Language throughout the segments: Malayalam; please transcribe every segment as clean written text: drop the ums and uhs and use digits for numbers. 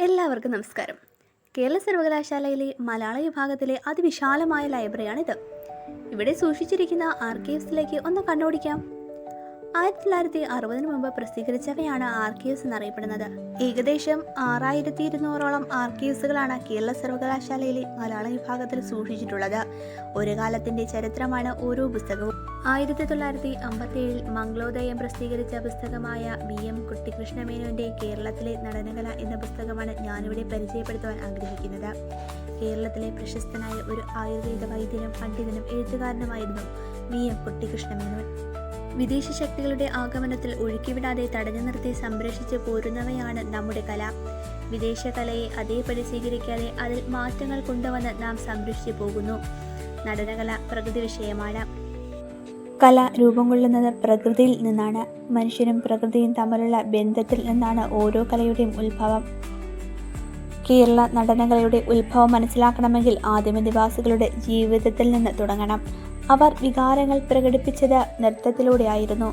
എല്ലാവർക്കും നമസ്കാരം. കേരള സർവകലാശാലയിലെ മലയാള വിഭാഗത്തിലെ അതിവിശാലമായ ലൈബ്രറിയാണിത്. ഇവിടെ സൂക്ഷിച്ചിരിക്കുന്ന ആർക്കൈവ്സിലേക്ക് ഒന്ന് കണ്ണോടിക്കാം. 1960 മുമ്പ് പ്രസിദ്ധീകരിച്ചവയാണ് ആർക്കൈവ്സ് എന്നറിയപ്പെടുന്നത്. ഏകദേശം 6200ഓളം ആർക്കൈവ്സുകളാണ് കേരള സർവകലാശാലയിലെ മലയാള വിഭാഗത്തിൽ സൂക്ഷിച്ചിട്ടുള്ളത്. ഒരു കാലത്തിന്റെ ചരിത്രമാണ് ഓരോ പുസ്തകവും. 1957 മംഗളോദയം പ്രസിദ്ധീകരിച്ച പുസ്തകമായ VM കുട്ടിക്കൃഷ്ണമേനോന്റെ കേരളത്തിലെ നടനകല എന്ന പുസ്തകമാണ് ഞാനിവിടെ പരിചയപ്പെടുത്തുവാൻ ആഗ്രഹിക്കുന്നത്. കേരളത്തിലെ പ്രശസ്തനായ ഒരു ആയുർവേദ വൈദ്യനും പണ്ഡിതനും എഴുത്തുകാരനുമായിരുന്നു VM കുട്ടിക്കൃഷ്ണമേനോൻ. വിദേശ ശക്തികളുടെ ആഗമനത്തിൽ ഒഴുക്കിവിടാതെ തടഞ്ഞു നിർത്തി സംരക്ഷിച്ച് പോരുന്നവയാണ് നമ്മുടെ കല. വിദേശ കലയെ അതേപടി സ്വീകരിക്കാതെ അതിൽ മാറ്റങ്ങൾ കൊണ്ടുവന്ന് നാം സംരക്ഷിച്ചു പോകുന്നു. നടനകല പ്രകൃതി വിഷയമാണ്. കല രൂപം കൊള്ളുന്നത് പ്രകൃതിയിൽ നിന്നാണ്. മനുഷ്യനും പ്രകൃതിയും തമ്മിലുള്ള ബന്ധത്തിൽ നിന്നാണ് ഓരോ കലയുടെയും ഉത്ഭവം. കേരള നടനകലയുടെ ഉത്ഭവം മനസ്സിലാക്കണമെങ്കിൽ ആദിമനിവാസികളുടെ ജീവിതത്തിൽ നിന്ന് തുടങ്ങണം. അവർ വികാരങ്ങൾ പ്രകടിപ്പിച്ചത് നൃത്തത്തിലൂടെയായിരുന്നു.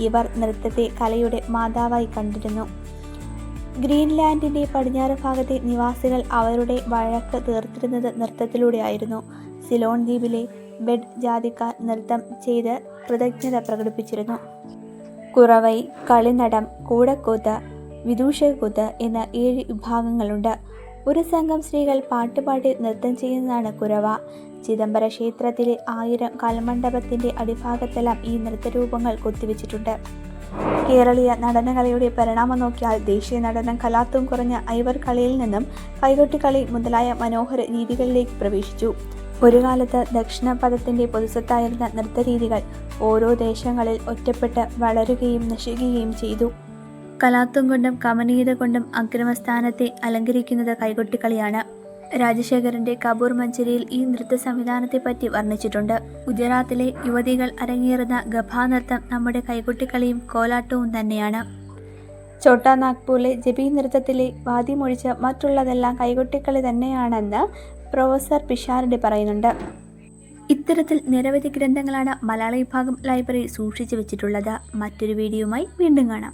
ഇവർ നൃത്തത്തെ കലയുടെ മാതാവായി കണ്ടിരുന്നു. ഗ്രീൻലാൻഡിന്റെ പടിഞ്ഞാറ് ഭാഗത്തെ നിവാസികൾ അവരുടെ വഴക്ക് തീർത്തിരുന്നത് നൃത്തത്തിലൂടെയായിരുന്നു. സിലോൺ ദ്വീപിലെ ബെഡ് ജാതിക്കാർ നൃത്തം ചെയ്ത് കൃതജ്ഞത പ്രകടിപ്പിച്ചിരുന്നു. കുറവൈ, കളിനടം, കൂടക്കൂത്ത്, വിദൂഷകൂത്ത് എന്ന 7 വിഭാഗങ്ങളുണ്ട്. ഒരു സംഘം സ്ത്രീകൾ പാട്ടുപാടി നൃത്തം ചെയ്യുന്നതാണ് കുരവ. ചിദംബര ക്ഷേത്രത്തിലെ 1000 കൽമണ്ഡപത്തിന്റെ അടിഭാഗത്തെല്ലാം ഈ നൃത്തരൂപങ്ങൾ കൊത്തിവെച്ചിട്ടുണ്ട്. കേരളീയ നടനകലയുടെ പരിണാമം നോക്കിയാൽ ദേശീയ നടനം കലാത്വം കുറഞ്ഞ ഐവർ കളിയിൽ നിന്നും കൈകൊട്ടിക്കളി മുതലായ മനോഹര രീതികളിലേക്ക് പ്രവേശിച്ചു. ഒരു കാലത്ത് ദക്ഷിണപഥത്തിന്റെ പൊതുസ്വത്തായിരുന്ന നൃത്തരീതികൾ ഓരോ ദേശങ്ങളിൽ ഒറ്റപ്പെട്ട് വളരുകയും നശിക്കുകയും ചെയ്തു. കലാത്വം കൊണ്ടും കമനീയത കൊണ്ടും അഗ്രമസ്ഥാനത്തെ അലങ്കരിക്കുന്നത് കൈകൊട്ടിക്കളിയാണ്. രാജശേഖരന്റെ കപൂർ മഞ്ചരിയിൽ ഈ നൃത്ത സംവിധാനത്തെപ്പറ്റി വർണ്ണിച്ചിട്ടുണ്ട്. ഗുജറാത്തിലെ യുവതികൾ അരങ്ങേറുന്ന ഗഭാ നൃത്തം നമ്മുടെ കൈകൊട്ടിക്കളിയും കോലാട്ടവും തന്നെയാണ്. ഛോട്ടാ നാഗ്പൂരിലെ ജബി നൃത്തത്തിലെ വാദ്യമൊഴിച്ച് മറ്റുള്ളതെല്ലാം കൈകൊട്ടിക്കളി തന്നെയാണെന്ന് പ്രൊഫസർ പിഷാരടി പറയുന്നുണ്ട്. ഇത്തരത്തിൽ നിരവധി ഗ്രന്ഥങ്ങളാണ് മലയാള വിഭാഗം ലൈബ്രറി സൂക്ഷിച്ചു വെച്ചിട്ടുള്ളത്. മറ്റൊരു വീഡിയോയുമായി വീണ്ടും കാണാം.